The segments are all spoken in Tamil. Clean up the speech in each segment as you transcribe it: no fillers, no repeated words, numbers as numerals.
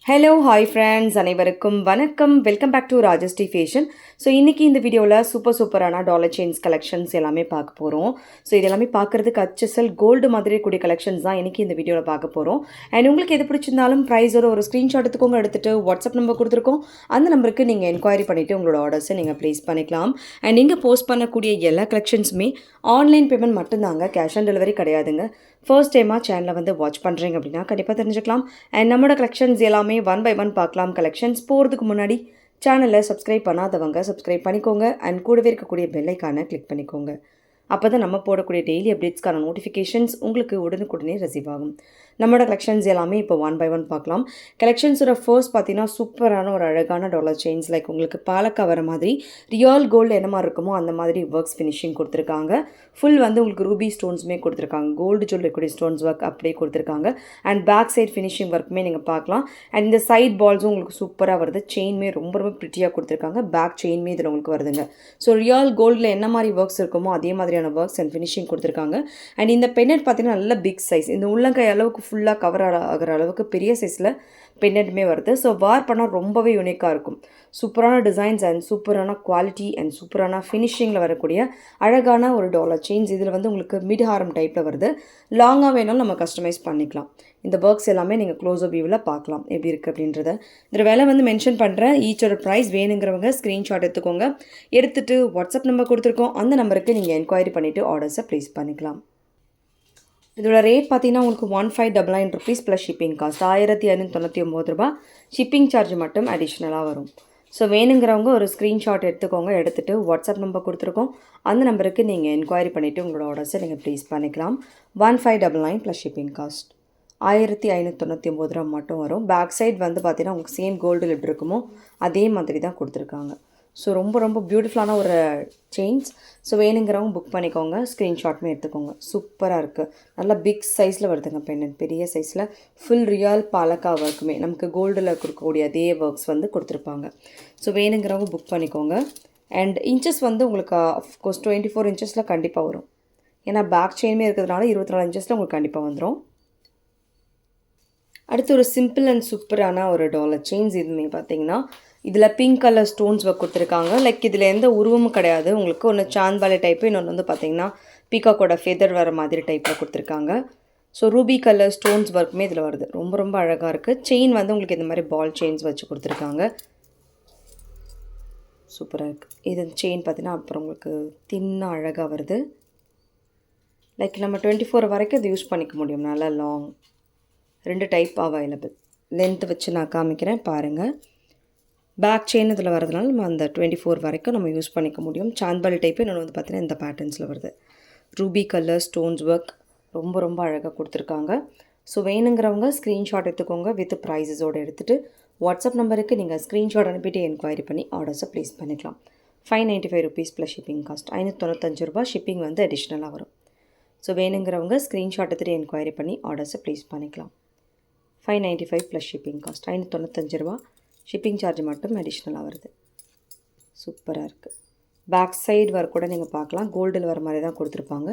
ஹலோ ஹாய் ஃப்ரெண்ட்ஸ் அனைவருக்கும் வணக்கம். Welcome back to Rajashree fashion. So இன்றைக்கி இந்த வீடியோவில் சூப்பரான டாலர் செயின்ஸ் கலெக்ஷன்ஸ் எல்லாமே பார்க்க போகிறோம். ஸோ இது எல்லாமே பார்க்குறதுக்கு HSL கோல்டு மாதிரி கூடிய கலெக்ஷன்ஸ் தான் இன்றைக்கி இந்த வீடியோவில் பார்க்க போகிறோம். அண்ட் உங்களுக்கு எது பிடிச்சிருந்தாலும் ப்ரைஸோட ஒரு ஸ்க்ரீன்ஷாட் எடுத்துக்கோங்க. எடுத்துகிட்டு வாட்ஸ்அப் நம்பர் கொடுத்துருக்கோம். அந்த நம்பருக்கு நீங்கள் என்கொயரி பண்ணிவிட்டு உங்களோட ஆர்டர்ஸை நீங்கள் ப்ளேஸ் பண்ணிக்கலாம். அண்ட் நீங்கள் போஸ்ட் பண்ணக்கூடிய எல்லா கலெக்ஷன்ஸுமே ஆன்லைன் பேமெண்ட் மட்டும்தாங்க, கேஷ் ஆன் டெலிவரி கிடையாதுங்க. ஃபர்ஸ்ட் டைமாக சேனலை வந்து வாட்ச் பண்ணுறீங்க அப்படின்னா கண்டிப்பாக தெரிஞ்சுக்கலாம். அண்ட் நம்மளோட கலெக்ஷன்ஸ் எல்லாமே ஒன் பை ஒன் பார்க்கலாம். கலெக்ஷன்ஸ் போகிறதுக்கு முன்னாடி சேனலை சப்ஸ்கிரைப் பண்ணாதவங்க சப்ஸ்கிரைப் பண்ணிக்கோங்க. அண்ட் கூடவே இருக்கக்கூடிய பெல் ஐக்கானை கிளிக் பண்ணிக்கோங்க. அப்போ தான் நம்ம போடக்கூடிய டெய்லி அப்டேட்ஸ்க்கான நோட்டிஃபிகேஷன்ஸ் உங்களுக்கு உடனுக்குடனே ரிசீவ் ஆகும். நம்மளோட கலெக்ஷன்ஸ் எல்லாமே இப்போ ஒன் பை ஒன் பார்க்கலாம். கலெக்ஷன்ஸோட ஃபர்ஸ்ட் பார்த்தீங்கன்னா சூப்பரான ஒரு அழகான டாலர் செயின்ஸ், லைக் உங்களுக்கு பாலக்கா வர மாதிரி ரியல் கோல்டு என்ன மாதிரி இருக்குமோ அந்த மாதிரி ஒர்க்ஸ் ஃபினிஷிங் கொடுத்துருக்காங்க. ஃபுல் வந்து உங்களுக்கு ரூபி ஸ்டோன்ஸுமே கொடுத்துருக்காங்க. கோல்டு ஜுவல் இருக்கக்கூடிய ஸ்டோன்ஸ் ஒர்க் அப்படியே கொடுத்துருக்காங்க. அண்ட் பேக் சைட் ஃபினிஷிங் ஒர்க்குமே நீங்கள் பார்க்கலாம். அண்ட் இந்த சைட் பால்ஸும் உங்களுக்கு சூப்பராக வருது. செயின்மே ரொம்ப ப்ரிட்டியாக கொடுத்துருக்காங்க. பேக் செயின்மே இதில் உங்களுக்கு வருதுங்க. ஸோ ரியல் கோல்டில் என்ன மாதிரி ஒர்க்ஸ் இருக்குமோ அதே மாதிரியான ஒர்க்ஸ் அண்ட் ஃபினிஷிங் கொடுத்துருக்காங்க. அண்ட் இந்த பென்னட் பார்த்தீங்கன்னா நல்ல பிக் சைஸ், இந்த உள்ளங்கை அளவுக்கு ஃபுல்லாக கவர் ஆகிற அளவுக்கு பெரிய சைஸில் பென்னட்டுமே வருது. ஸோ வார் பண்ணால் ரொம்பவே யூனிக்காக இருக்கும். சூப்பரான டிசைன்ஸ் அண்ட் சூப்பரான குவாலிட்டி அண்ட் சூப்பரான ஃபினிஷிங்கில் வரக்கூடிய அழகான ஒரு டாலர் செயின்ஸ். இதில் வந்து உங்களுக்கு மிட் ஹாரம் டைப்பில் வருது. லாங்காக வேணாலும் நம்ம கஸ்டமைஸ் பண்ணிக்கலாம். இந்த ஒர்க்ஸ் எல்லாமே நீங்கள் க்ளோஸ்அப் வியூவில் பார்க்கலாம் எப்படி இருக்குது அப்படின்றத. இதில் விலை வந்து மென்ஷன் பண்ணுறேன். ஈச்சோட ப்ரைஸ் வேணுங்கிறவங்க ஸ்க்ரீன்ஷாட் எடுத்துக்கோங்க. எடுத்துகிட்டு வாட்ஸ்அப் நம்பர் கொடுத்துருக்கோம். அந்த நம்பருக்கு நீங்கள் என்கொயரி பண்ணிவிட்டு ஆர்டர்ஸை ப்ளேஸ் பண்ணிக்கலாம். இதோட ரேட் பார்த்தீங்கன்னா உங்களுக்கு 1599 rupees ப்ளஸ் ஷிப்பிங் காஸ்ட் 1599 ரூபா. ஷிப்பிங் சார்ஜ் மட்டும் அடிஷ்னலாக வரும். ஸோ வேணுங்கிறவங்க ஒரு ஸ்க்ரீன்ஷாட் எடுத்துக்கோங்க. எடுத்துகிட்டு வாட்ஸ்அப் நம்பர் கொடுத்துருக்கோம். அந்த நம்பருக்கு நீங்கள் என்கொயரி பண்ணிவிட்டு உங்களோட ஆர்டர்ஸை நீங்கள் ப்ளேஸ் பண்ணிக்கலாம். 1599 ப்ளஸ் ஷிப்பிங் காஸ்ட் 1599 ரூபா மட்டும் வரும். பேக் சைட் வந்து பார்த்தீங்கன்னா உங்களுக்கு சேம் கோல்டு லிட் இருக்குமோ அதே மாதிரி தான் கொடுத்துருக்காங்க. ஸோ ரொம்ப பியூட்டிஃபுல்லான ஒரு செயின்ஸ். ஸோ வேணுங்கிறவங்க புக் பண்ணிக்கோங்க. ஸ்க்ரீன்ஷாட்டுமே எடுத்துக்கோங்க. சூப்பராக இருக்குது. நல்லா பிக் சைஸில் வருதுங்க பென்னட். பெரிய சைஸில் ஃபுல் ரியல் பாலக்கா ஒர்க்குமே நமக்கு கோல்டில் கொடுக்கக்கூடிய அதே ஒர்க்ஸ் வந்து கொடுத்துருப்பாங்க. ஸோ வேணுங்கிறவங்க புக் பண்ணிக்கோங்க. அண்ட் இன்ச்சஸ் வந்து உங்களுக்கு ஆஃப்கோர்ஸ் 24 இன்ச்சஸில் கண்டிப்பாக வரும். ஏன்னா பேக் செயினுமே இருக்கிறதுனால 24 இன்ச்சஸில் உங்களுக்கு கண்டிப்பாக வந்துடும். அடுத்து ஒரு சிம்பிள் அண்ட் சூப்பரான ஒரு டாலர் செயின்ஸ். இதுமே பார்த்தீங்கன்னா இதில் பிங்க் கலர் ஸ்டோன்ஸ் ஒர்க் கொடுத்துருக்காங்க. லைக் இதில் எந்த உருவமும் கிடையாது. உங்களுக்கு ஒன்று சாந்த்வாலி டைப்பு, இன்னொன்று வந்து பார்த்தீங்கன்னா பீகாக்கோட ஃபெதர் வர மாதிரி டைப்பில் கொடுத்துருக்காங்க. ஸோ ரூபி கலர் ஸ்டோன்ஸ் ஒர்க்குமே இதில் வருது. ரொம்ப அழகாக இருக்குது. செயின் வந்து உங்களுக்கு இந்த மாதிரி பால் செயின்ஸ் வச்சு கொடுத்துருக்காங்க. சூப்பராக இருக்குது. இது செயின் பார்த்தீங்கன்னா அப்புறம் உங்களுக்கு தின்னாக அழகாக வருது. லைக் நம்ம 24 வரைக்கும் இது யூஸ் பண்ணிக்க முடியும். நல்லா லாங். 2 type available. லென்த் வச்சு நான் காமிக்கிறேன் பாருங்கள். பேக் செயின் இதில் வரதுனால நம்ம அந்த 24 வரைக்கும் நம்ம யூஸ் பண்ணிக்க முடியும். சாந்த்வாலி டைப்பு. இன்னொன்று வந்து பார்த்தீங்கன்னா இந்த பேட்டர்ன்ஸில் வருது. ரூபி கலர் ஸ்டோன்ஸ் ஒர்க் ரொம்ப அழகாக கொடுத்துருக்காங்க. ஸோ வேணுங்கிறவங்க ஸ்க்ரீன்ஷாட் எடுத்துக்கோங்க. வித் ப்ரைஸஸோடு எடுத்துகிட்டு வாட்ஸ்அப் நம்பருக்கு நீங்கள் ஸ்க்ரீன்ஷாட் அனுப்பிட்டு என்கொயரி பண்ணி ஆர்டர்ஸை ப்ளேஸ் பண்ணிக்கலாம். 595 rupees ப்ளஸ் ஷிப்பிங் காஸ்ட் 595 ரூபா. ஷிப்பிங் வந்து அடிஷ்னலாக வரும். ஸோ வேணுங்கிறவங்க ஸ்க்ரீன்ஷாட் எடுத்துகிட்டு என்கொயரி பண்ணி ஆர்டர்ஸை ப்ளேஸ் பண்ணிக்கலாம். 595 ப்ளஸ் ஷிப்பிங் காஸ்ட் 595 ரூபா. ஷிப்பிங் சார்ஜ் மட்டும் அடிஷ்னலாக வருது. சூப்பராக இருக்குது. பேக் சைடு வர கூட நீங்கள் பார்க்கலாம். கோல்டில் வர மாதிரி தான் கொடுத்துருப்பாங்க.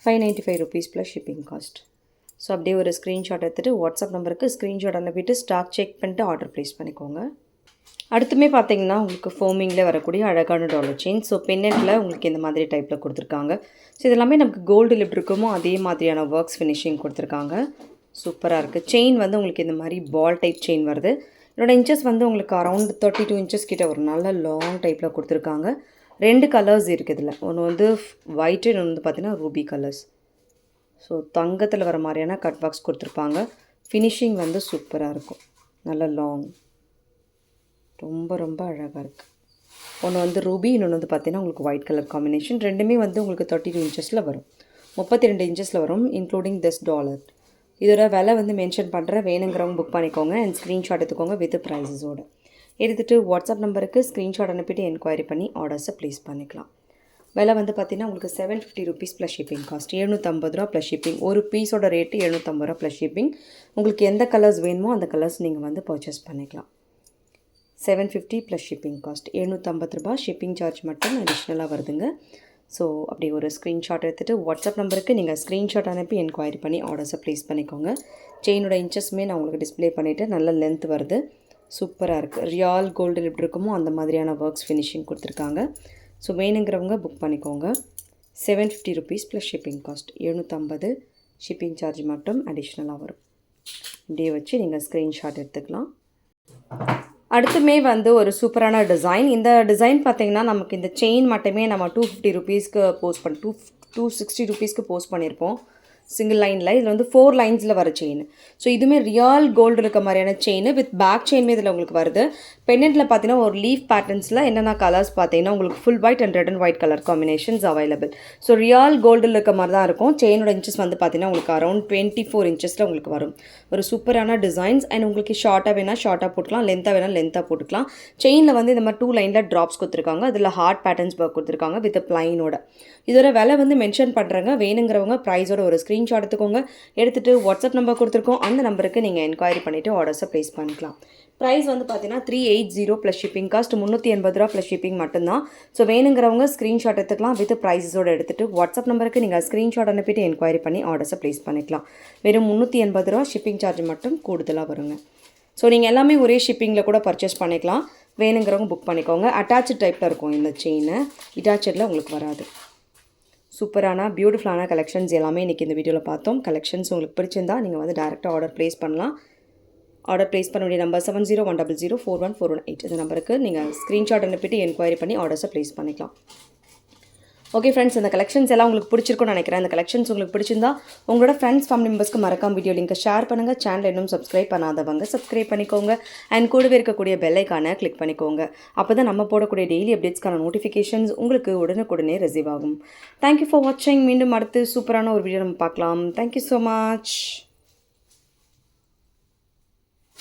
595 rupees plus shipping cost. So அப்படியே ஒரு ஸ்க்ரீன்ஷாட் எடுத்துகிட்டு வாட்ஸ்அப் நம்பருக்கு ஸ்க்ரீன்ஷாட் அனுப்பிட்டு ஸ்டாக் செக் பண்ணிட்டு ஆர்டர் ப்ளேஸ் பண்ணிக்கோங்க. அடுத்துமே பார்த்தீங்கன்னா உங்களுக்கு ஃபோமிங்கில் வரக்கூடிய அழகான டாலர் செயின். ஸோ பென்னட்டில் உங்களுக்கு இந்த மாதிரி டைப்பில் கொடுத்துருக்காங்க. ஸோ இதெல்லாமே நமக்கு கோல்டு லிப் இருக்குமோ அதே மாதிரியான ஒர்க்ஸ் ஃபினிஷிங் கொடுத்துருக்காங்க. சூப்பராக இருக்குது. செயின் வந்து உங்களுக்கு இந்த மாதிரி பால் டைப் செயின் வருது. என்னோட இன்ச்சஸ் வந்து உங்களுக்கு அரௌண்ட் 32 இன்ச்சஸ் கிட்ட ஒரு நல்ல லாங் டைப்பில் கொடுத்துருக்காங்க. 2 கலர்ஸ் இருக்குது இதில். ஒன்று வந்து ஒயிட்டு, இன்னொன்று வந்து பார்த்தீங்கன்னா ரூபி கலர்ஸ். ஸோ தங்கத்தில் வர மாதிரியான கட் பாக்ஸ் கொடுத்துருப்பாங்க. ஃபினிஷிங் வந்து சூப்பராக இருக்கும். நல்ல லாங். ரொம்ப அழகாக இருக்குது. ஒன்று வந்து ரூபி, இன்னொன்று வந்து பார்த்தீங்கன்னா உங்களுக்கு ஒயிட் கலர் காம்பினேஷன். ரெண்டுமே வந்து உங்களுக்கு 32 இன்ச்சஸில் வரும். 32 இன்ச்சஸில் வரும் இன்க்ளூடிங் திஸ் டாலர். இதோட விலை வந்து மென்ஷன் பண்ணுறேன். வேணுங்கிறவங்க புக் பண்ணிக்கோங்க. அண்ட் ஸ்க்ரீன்ஷாட் எடுத்துக்கோங்க வித் ப்ரைஸஸோடு. எடுத்துகிட்டு வாட்ஸ்அப் நம்பருக்கு ஸ்க்ரீன்ஷாட் அனுப்பிட்டு என்கொயரி பண்ணி ஆர்டர்ஸை ப்ளேஸ் பண்ணிக்கலாம். விலை வந்து பார்த்திங்கன்னா உங்களுக்கு 750 rupees ப்ளஸ் ஷிப்பிங் காஸ்ட் 750 ரூபா ப்ளஸ் ஷிப்பிங். ஒரு பீஸோட ரேட்டு 750 ரூபா ப்ளஸ் ஷிப்பிங். உங்களுக்கு எந்த கலர்ஸ் வேணுமோ அந்த கலர்ஸ் நீங்கள் வந்து பர்ச்சேஸ் பண்ணிக்கலாம். 750 ப்ளஸ் ஷிப்பிங் காஸ்ட் 750 ரூபா. ஷிப்பிங் சார்ஜ் மட்டும் அடிஷ்னலாக வருதுங்க. ஸோ அப்படி ஒரு ஸ்க்ரீன்ஷாட் எடுத்துகிட்டு வாட்ஸ்அப் நம்பருக்கு நீங்கள் ஸ்க்ரீன்ஷாட் அனுப்பி என்கொயரி பண்ணி ஆர்டர்ஸை ப்ளேஸ் பண்ணிக்கோங்க. செயினோட இன்ச்சஸ்மே நான் உங்களுக்கு டிஸ்ப்ளே பண்ணிவிட்டு நல்ல லென்த் வருது. சூப்பராக இருக்குது. ரியால் கோல்டு எப்படி இருக்குமோ அந்த மாதிரியான ஒர்க்ஸ் ஃபினிஷிங் கொடுத்துருக்காங்க. ஸோ வேணுங்கிறவங்க புக் பண்ணிக்கோங்க. 750 rupees plus shipping cost. 750 shipping charge மட்டும் அடிஷ்னலாக வரும். இப்படியே வச்சு நீங்கள் ஸ்க்ரீன்ஷாட் எடுத்துக்கலாம். அடுத்துமே வந்து ஒரு சூப்பரான டிசைன். இந்த டிசைன் பார்த்திங்கன்னா நமக்கு இந்த செயின் மட்டுமே நம்ம 250 rupeesக்கு போஸ்ட் பண்ணி 260 rupeesக்கு போஸ்ட் பண்ணியிருப்போம் சிங்கிள் லைனில். இதில் வந்து 4 லைன்ஸில் வர செயின். ஸோ இதுவுமே ரியால் கோல்டு இருக்க மாதிரியான செயின் வித் பேக் செயின்மே இதில் உங்களுக்கு வருது. பெண்டன்ட்டில் பார்த்தீங்கன்னா ஒரு லீஃப் பேட்டர்ன்ஸில் என்னென்ன கலர்ஸ் பார்த்தீங்கன்னா உங்களுக்கு full white and red and white colour combinations available. So real கோல்டில் இருக்க மாதிரி தான் இருக்கும். செயினோட இன்ச்சஸ் வந்து பார்த்தீங்கன்னா உங்களுக்கு அரௌண்ட் 24 inches உங்களுக்கு வரும். ஒரு சூப்பரான டிசைன்ஸ். அண்ட் உங்களுக்கு ஷார்ட்டாக வேணால் ஷார்ட்டாக போட்டுக்கலாம், லென்த்தாக வேணால் லென்த்தாக போட்டுக்கலாம். செயினில் வந்து இந்த மாதிரி 2 லைனில் ட்ராப்ஸ் கொடுத்துருக்காங்க. அதில் ஹார்ட் பேட்டர்ன்ஸ் ஒர்க் கொடுத்துருக்காங்க வித் பிளைனோட. இதோட விலை வந்து மென்ஷன் பண்ணுறாங்க. வேணுங்கிறவங்க ப்ரைஸோட ஒரு ஸ்க்ரீன்ஷாட் எடுத்துக்கோங்க. எடுத்துகிட்டு வாட்ஸ்அப் நம்பர் கொடுத்துருக்கோம், அந்த நம்பருக்கு நீங்கள் என்கொயரி பண்ணிவிட்டு ஆர்டர்ஸை ப்ளேஸ் பண்ணிக்கலாம். ப்ரைஸ் வந்து பார்த்தீங்கன்னா 380 ப்ளஸ் ஷிப்பிங் காஸ்ட். 380 ரூபா ப்ளஸ் ஷிப்பிங் மட்டும்தான். ஸோ வேணுங்கிறவங்க ஸ்க்ரீன்ஷாட் எடுத்துக்கலாம் வித் ப்ரைஸஸோடு எடுத்துகிட்டு வாட்ஸ்அப் நம்பருக்கு நீங்கள் ஸ்க்ரீன்ஷாட் அனுப்பிட்டு என்கொயரி பண்ணி ஆர்டர்ஸை ப்ளேஸ் பண்ணிக்கலாம். வெறும் 380 ரூபா ஷிப்பிங் சார்ஜ் மட்டும் கூடுதலாக வருங்க. ஸோ நீங்கள் எல்லாமே ஒரே ஷிப்பிங்கில் கூட பர்ச்சேஸ் பண்ணிக்கலாம். வேணுங்கிறவங்க புக் பண்ணிக்கோங்க. அட்டாச்சு டைப்பில் இருக்கும் இந்த செயின், இட்டாச்சடில் உங்களுக்கு வராது. சூப்பரான பியூட்டிஃபுல்லான கலெக்ஷன்ஸ் எல்லாமே இன்றைக்கி இந்த வீடியோவில் பார்த்தோம். கலெக்ஷன்ஸ் உங்களுக்கு பிடிச்சிருந்தா நீங்கள் வந்து டேரெக்டாக ஆர்டர் ப்ளேஸ் பண்ணலாம். ஆர்டர் ப்ளேஸ் பண்ண வேண்டிய நம்பர் 7010041418. இந்த நம்பருக்கு நீங்கள் ஸ்க்ரீன்ஷாட் அனுப்பிட்டு என்கொயரி பண்ணி ஆர்டர்ஸை ப்ளேஸ் பண்ணிக்கலாம். ஓகே ஃப்ரெண்ட்ஸ், இந்த கலெக்ஷன்ஸ் எல்லாம் உங்களுக்கு பிடிச்சிருக்கும்னு நினைக்கிறேன். இந்த கலெக்ஷன்ஸ் உங்களுக்கு பிடிச்சிருந்தா உங்களோட ஃப்ரெண்ட்ஸ் ஃபேமிலி மெம்பர்ஸ்க்கு மறக்காம வீடியோ லிங்கை ஷேர் பண்ணுங்கள். சேனல் இன்னும் சப்ஸ்கிரைப் பண்ணாதவங்க சப்ஸ்கிரைப் பண்ணிக்கோங்க. அண்ட் கூடவே இருக்கக்கூடிய பெல் ஐக்கானை கிளிக் பண்ணிக்கோங்க. அப்போ தான் நம்ம போடக்கூடிய டெய்லி அப்டேட்ஸ்க்கான நோட்டிஃபிகேஷன்ஸ் உங்களுக்கு உடனுக்குடனே ரிசீவ் ஆகும். தேங்க்யூ ஃபார் வாட்சிங். மீண்டும் அடுத்து சூப்பரான ஒரு வீடியோ நம்ம பார்க்கலாம். Thank you so much.